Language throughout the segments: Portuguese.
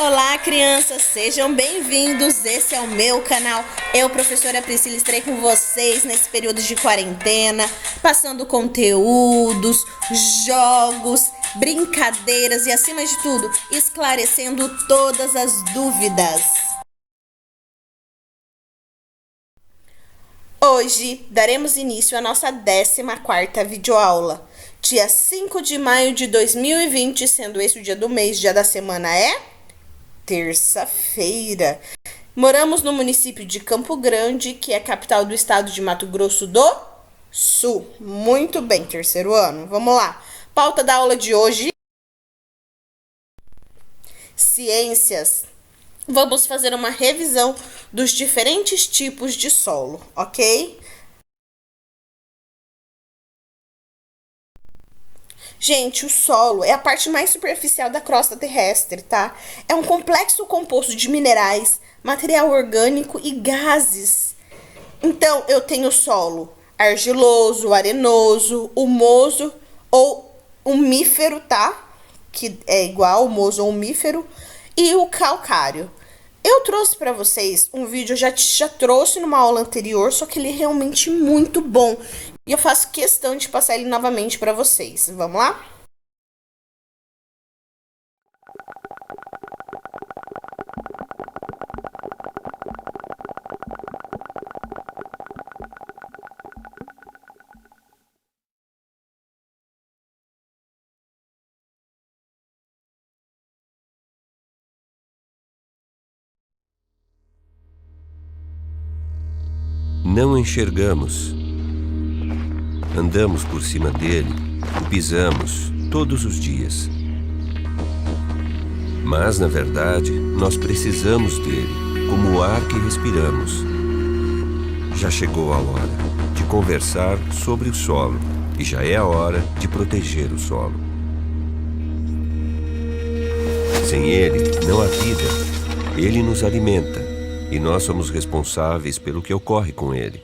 Olá, crianças, sejam bem-vindos. Esse é o meu canal. Eu, professora Priscila, estarei com vocês nesse período de quarentena, passando conteúdos, jogos, brincadeiras e, acima de tudo, esclarecendo todas as dúvidas. Hoje daremos início à nossa 14ª videoaula. Dia 5 de maio de 2020, sendo esse o dia do mês, dia da semana é terça-feira. Moramos no município de Campo Grande, que é a capital do estado de Mato Grosso do Sul. Muito bem, terceiro ano. Vamos lá. Pauta da aula de hoje: ciências. Vamos fazer uma revisão dos diferentes tipos de solo, ok? Gente, o solo é a parte mais superficial da crosta terrestre, tá? É um complexo composto de minerais, material orgânico e gases. Então, eu tenho o solo argiloso, arenoso, humoso ou umífero, tá? Que é igual humoso ou umífero, e o calcário. Eu trouxe para vocês um vídeo, eu já trouxe numa aula anterior, só que ele é realmente muito bom. E eu faço questão de passar ele novamente para vocês. Vamos lá? Não enxergamos. Andamos por cima dele, o pisamos todos os dias. Mas, na verdade, nós precisamos dele, como o ar que respiramos. Já chegou a hora de conversar sobre o solo, e já é a hora de proteger o solo. Sem ele, não há vida. Ele nos alimenta, e nós somos responsáveis pelo que ocorre com ele.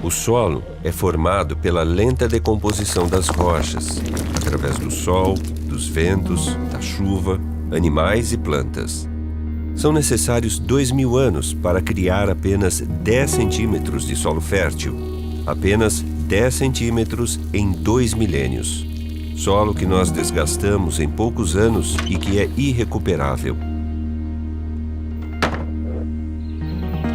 O solo é formado pela lenta decomposição das rochas, através do sol, dos ventos, da chuva, animais e plantas. São necessários 2.000 anos para criar apenas 10 centímetros de solo fértil, apenas 10 centímetros em 2 milênios. Solo que nós desgastamos em poucos anos e que é irrecuperável.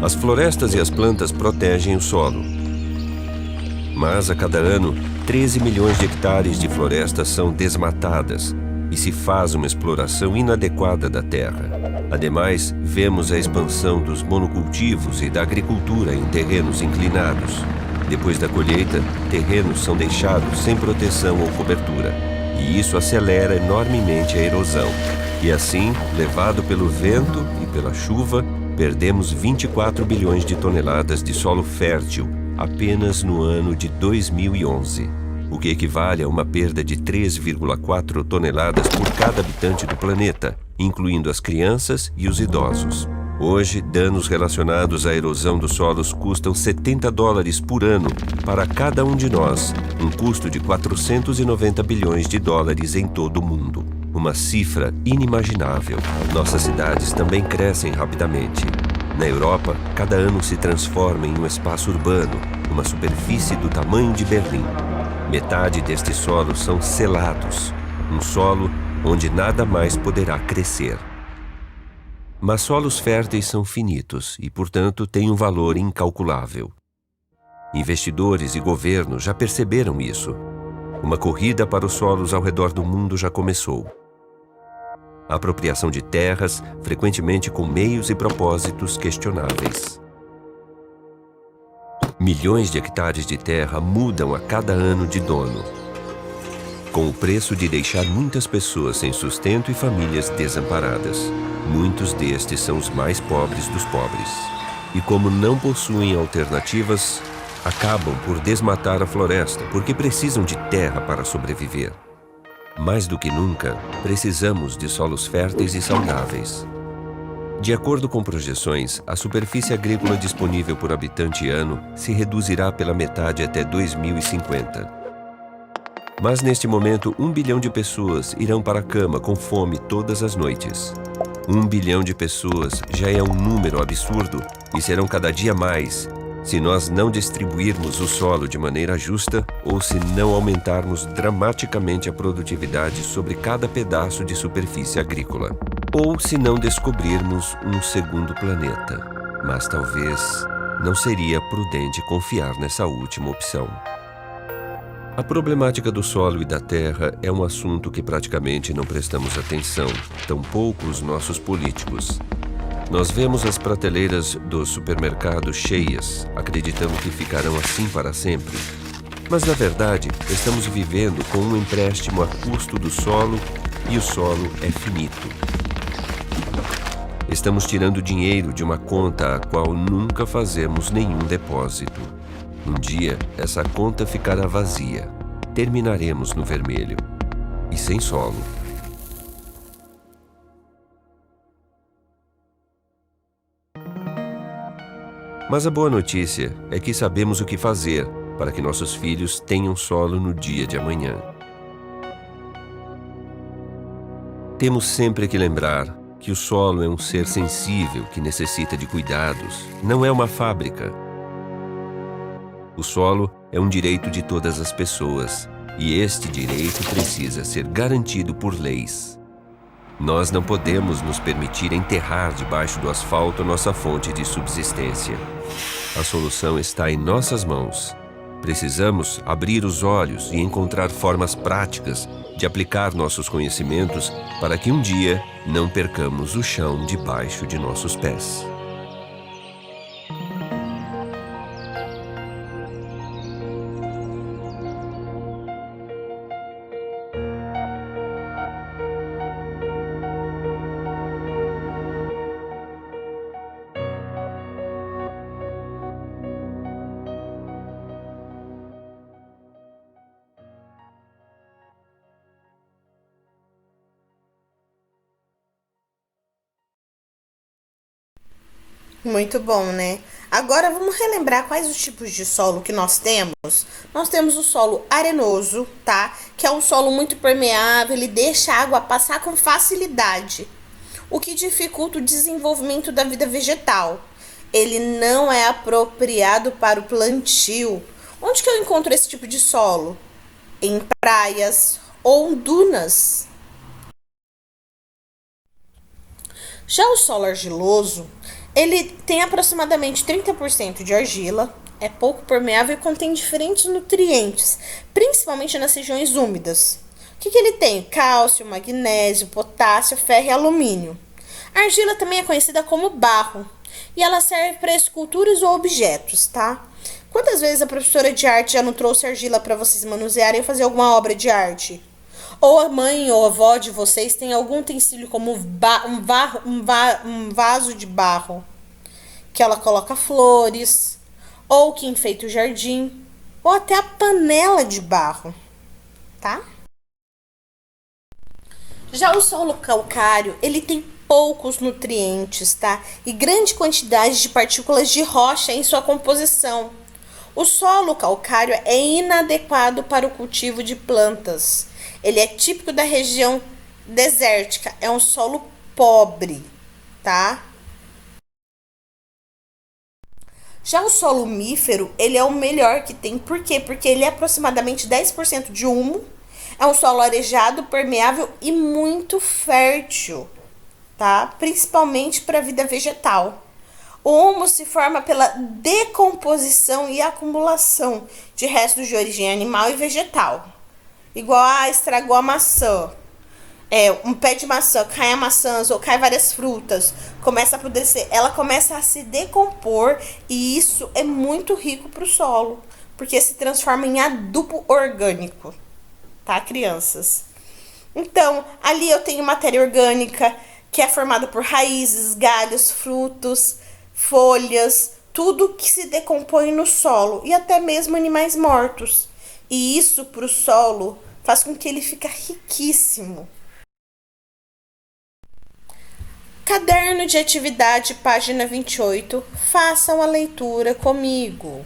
As florestas e as plantas protegem o solo. Mas, a cada ano, 13 milhões de hectares de florestas são desmatadas e se faz uma exploração inadequada da terra. Ademais, vemos a expansão dos monocultivos e da agricultura em terrenos inclinados. Depois da colheita, terrenos são deixados sem proteção ou cobertura, e isso acelera enormemente a erosão. E assim, levado pelo vento e pela chuva, perdemos 24 bilhões de toneladas de solo fértil apenas no ano de 2011, o que equivale a uma perda de 3,4 toneladas por cada habitante do planeta, incluindo as crianças e os idosos. Hoje, danos relacionados à erosão dos solos custam $70 por ano para cada um de nós, um custo de 490 bilhões de dólares em todo o mundo. Uma cifra inimaginável. Nossas cidades também crescem rapidamente. Na Europa, cada ano se transforma em um espaço urbano, uma superfície do tamanho de Berlim. Metade destes solos são selados, um solo onde nada mais poderá crescer. Mas solos férteis são finitos e, portanto, têm um valor incalculável. Investidores e governos já perceberam isso. Uma corrida para os solos ao redor do mundo já começou. A apropriação de terras, frequentemente com meios e propósitos questionáveis. Milhões de hectares de terra mudam a cada ano de dono, com o preço de deixar muitas pessoas sem sustento e famílias desamparadas. Muitos destes são os mais pobres dos pobres. E como não possuem alternativas, acabam por desmatar a floresta porque precisam de terra para sobreviver. Mais do que nunca, precisamos de solos férteis e saudáveis. De acordo com projeções, a superfície agrícola disponível por habitante ano se reduzirá pela metade até 2050. Mas neste momento, 1 bilhão de pessoas irão para a cama com fome todas as noites. 1 bilhão de pessoas já é um número absurdo e serão cada dia mais se nós não distribuirmos o solo de maneira justa ou se não aumentarmos dramaticamente a produtividade sobre cada pedaço de superfície agrícola. Ou se não descobrirmos um segundo planeta. Mas talvez não seria prudente confiar nessa última opção. A problemática do solo e da terra é um assunto que praticamente não prestamos atenção, tampouco os nossos políticos. Nós vemos as prateleiras dos supermercados cheias, acreditando que ficarão assim para sempre. Mas, na verdade, estamos vivendo com um empréstimo a custo do solo e o solo é finito. Estamos tirando dinheiro de uma conta a qual nunca fazemos nenhum depósito. Um dia, essa conta ficará vazia. Terminaremos no vermelho e sem solo. Mas a boa notícia é que sabemos o que fazer para que nossos filhos tenham solo no dia de amanhã. Temos sempre que lembrar que o solo é um ser sensível que necessita de cuidados, não é uma fábrica. O solo é um direito de todas as pessoas, e este direito precisa ser garantido por leis. Nós não podemos nos permitir enterrar debaixo do asfalto nossa fonte de subsistência. A solução está em nossas mãos. Precisamos abrir os olhos e encontrar formas práticas de aplicar nossos conhecimentos para que um dia não percamos o chão debaixo de nossos pés. Muito bom, né? Agora vamos relembrar quais os tipos de solo que nós temos. Nós temos o solo arenoso, tá? Que é um solo muito permeável, ele deixa a água passar com facilidade, o que dificulta o desenvolvimento da vida vegetal. Ele não é apropriado para o plantio. Onde que eu encontro esse tipo de solo? Em praias ou dunas. Já o solo argiloso, ele tem aproximadamente 30% de argila, é pouco permeável e contém diferentes nutrientes, principalmente nas regiões úmidas. O que ele tem? Cálcio, magnésio, potássio, ferro e alumínio. A argila também é conhecida como barro e ela serve para esculturas ou objetos, tá? Quantas vezes a professora de arte já não trouxe argila para vocês manusearem ou fazer alguma obra de arte? Ou a mãe ou a avó de vocês tem algum utensílio como um vaso de barro, que ela coloca flores, ou que enfeita o jardim, ou até a panela de barro, tá? Já o solo calcário, ele tem poucos nutrientes, tá? E grande quantidade de partículas de rocha em sua composição. O solo calcário é inadequado para o cultivo de plantas. Ele é típico da região desértica, é um solo pobre, tá? Já o solo umífero, ele é o melhor que tem. Por quê? Porque ele é aproximadamente 10% de humo, é um solo arejado, permeável e muito fértil, tá? Principalmente para a vida vegetal. O humus se forma pela decomposição e acumulação de restos de origem animal e vegetal. Igual estragou a maçã. Um pé de maçã, cai a maçãs ou cai várias frutas, começa a apodrecer, ela começa a se decompor e isso é muito rico para o solo, porque se transforma em adubo orgânico, tá, crianças? Então, ali eu tenho matéria orgânica que é formada por raízes, galhos, frutos, folhas, tudo que se decompõe no solo e até mesmo animais mortos. E isso para o solo faz com que ele fique riquíssimo. Caderno de atividade, página 28. Façam a leitura comigo.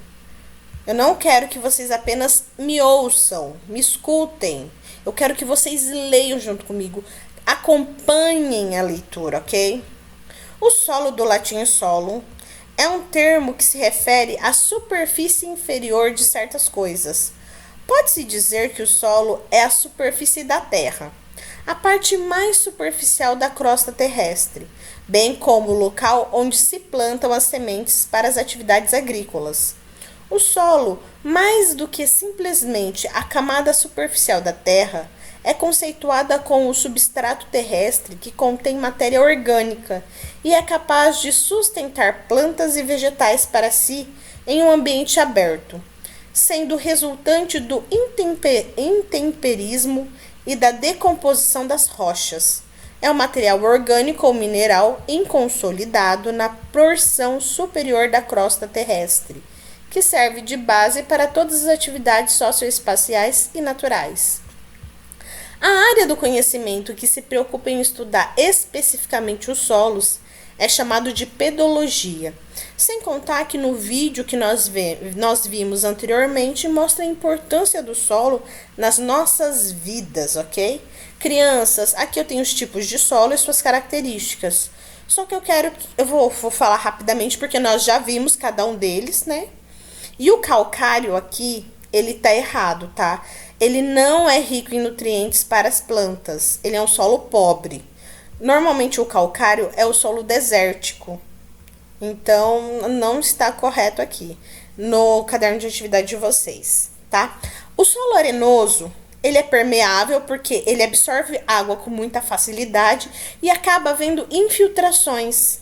Eu não quero que vocês apenas me ouçam, me escutem. Eu quero que vocês leiam junto comigo. Acompanhem a leitura, ok? O solo, do latim solo, é um termo que se refere à superfície inferior de certas coisas. Pode-se dizer que o solo é a superfície da Terra, a parte mais superficial da crosta terrestre, bem como o local onde se plantam as sementes para as atividades agrícolas. O solo, mais do que simplesmente a camada superficial da Terra, é conceituada como o substrato terrestre que contém matéria orgânica e é capaz de sustentar plantas e vegetais para si em um ambiente aberto, sendo resultante do intemperismo e da decomposição das rochas. É um material orgânico ou mineral inconsolidado na porção superior da crosta terrestre, que serve de base para todas as atividades socioespaciais e naturais. A área do conhecimento que se preocupa em estudar especificamente os solos é chamado de pedologia. Sem contar que no vídeo que nós vimos anteriormente mostra a importância do solo nas nossas vidas, ok? Crianças, aqui eu tenho os tipos de solo e suas características. Só que eu vou falar rapidamente porque nós já vimos cada um deles, né? E o calcário aqui, ele tá errado, tá? Ele não é rico em nutrientes para as plantas. Ele é um solo pobre. Normalmente o calcário é o solo desértico. Então, não está correto aqui no caderno de atividade de vocês, tá? O solo arenoso, ele é permeável porque ele absorve água com muita facilidade e acaba havendo infiltrações,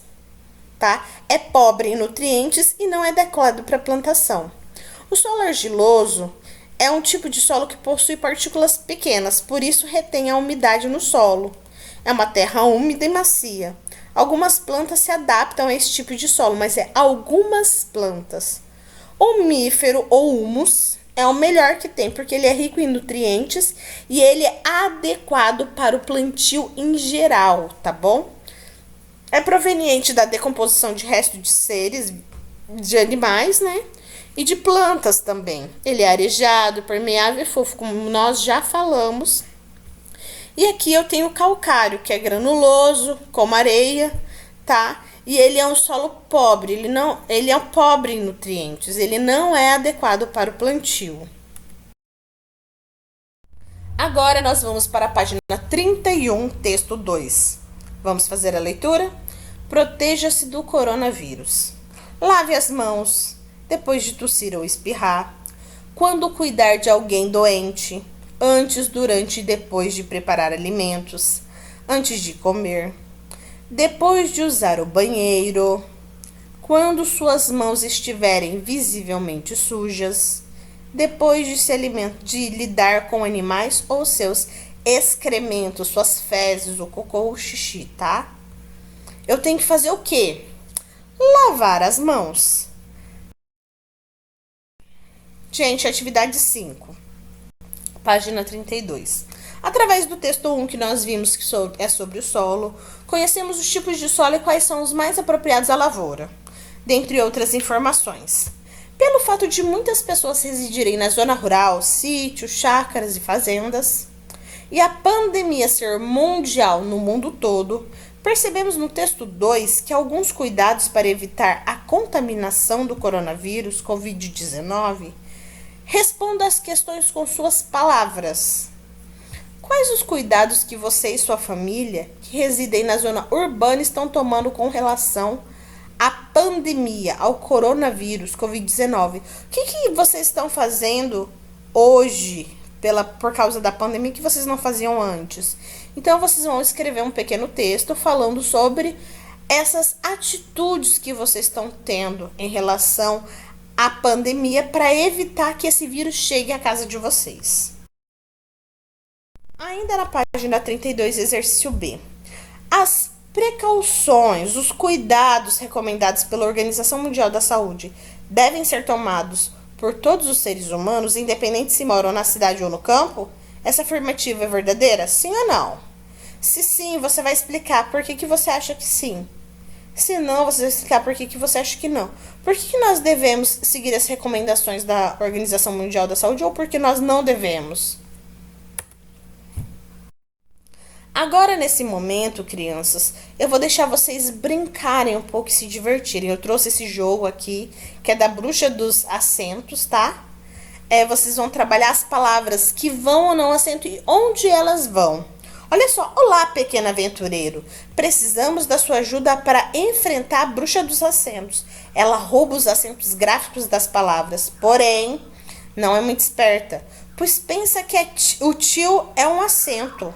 tá? É pobre em nutrientes e não é adequado para plantação. O solo argiloso é um tipo de solo que possui partículas pequenas, por isso retém a umidade no solo. É uma terra úmida e macia. Algumas plantas se adaptam a esse tipo de solo, mas é algumas plantas. O mífero ou humus é o melhor que tem, porque ele é rico em nutrientes e ele é adequado para o plantio em geral, tá bom? É proveniente da decomposição de restos de seres, de animais, né? E de plantas também. Ele é arejado, permeável e fofo, como nós já falamos. E aqui eu tenho o calcário, que é granuloso, como areia, tá? E ele é um solo pobre, ele é pobre em nutrientes, ele não é adequado para o plantio. Agora nós vamos para a página 31, texto 2. Vamos fazer a leitura? Proteja-se do coronavírus. Lave as mãos depois de tossir ou espirrar. Quando cuidar de alguém doente, antes, durante e depois de preparar alimentos, antes de comer, depois de usar o banheiro, quando suas mãos estiverem visivelmente sujas, depois de lidar com animais ou seus excrementos, suas fezes, o cocô ou o xixi, tá? Eu tenho que fazer o quê? Lavar as mãos. Gente, atividade 5. Página 32. Através do texto 1 que nós vimos que é sobre o solo, conhecemos os tipos de solo e quais são os mais apropriados à lavoura, dentre outras informações. Pelo fato de muitas pessoas residirem na zona rural, sítios, chácaras e fazendas, e a pandemia ser mundial no mundo todo, percebemos no texto 2 que alguns cuidados para evitar a contaminação do coronavírus Covid-19 responda às questões com suas palavras. Quais os cuidados que você e sua família, que residem na zona urbana, estão tomando com relação à pandemia, ao coronavírus Covid-19? O que vocês estão fazendo hoje por causa da pandemia que vocês não faziam antes? Então, vocês vão escrever um pequeno texto falando sobre essas atitudes que vocês estão tendo em relação à pandemia para evitar que esse vírus chegue à casa de vocês. Ainda na página 32, exercício B. As precauções, os cuidados recomendados pela Organização Mundial da Saúde devem ser tomados por todos os seres humanos, independente se moram na cidade ou no campo? Essa afirmativa é verdadeira? Sim ou não? Se sim, você vai explicar por que você acha que sim. Se não, você vai explicar por que você acha que não. Por que nós devemos seguir as recomendações da Organização Mundial da Saúde ou por que nós não devemos? Agora, nesse momento, crianças, eu vou deixar vocês brincarem um pouco e se divertirem. Eu trouxe esse jogo aqui, que é da Bruxa dos Assentos, tá? Vocês vão trabalhar as palavras que vão ou não assento e onde elas vão. Olha só, olá, pequeno aventureiro. Precisamos da sua ajuda para enfrentar a Bruxa dos Assentos. Ela rouba os acentos gráficos das palavras, porém, não é muito esperta, pois pensa que o tio é um acento.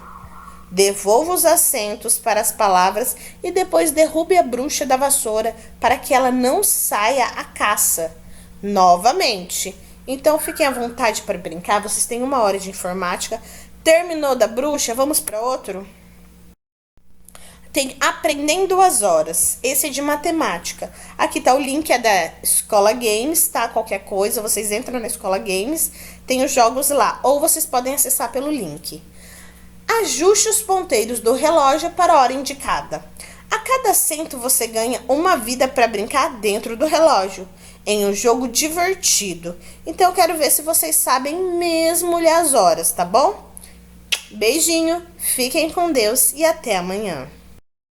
Devolva os acentos para as palavras e depois derrube a bruxa da vassoura para que ela não saia à caça. Novamente. Então fiquem à vontade para brincar. Vocês têm 1 hora de informática. Terminou da bruxa? Vamos para outro? Tem Aprendendo as Horas. Esse é de matemática. Aqui tá o link, é da Escola Games, tá? Qualquer coisa, vocês entram na Escola Games, tem os jogos lá. Ou vocês podem acessar pelo link. Ajuste os ponteiros do relógio para a hora indicada. A cada assento você ganha 1 vida para brincar dentro do relógio, em um jogo divertido. Então eu quero ver se vocês sabem mesmo olhar as horas, tá bom? Beijinho, fiquem com Deus e até amanhã.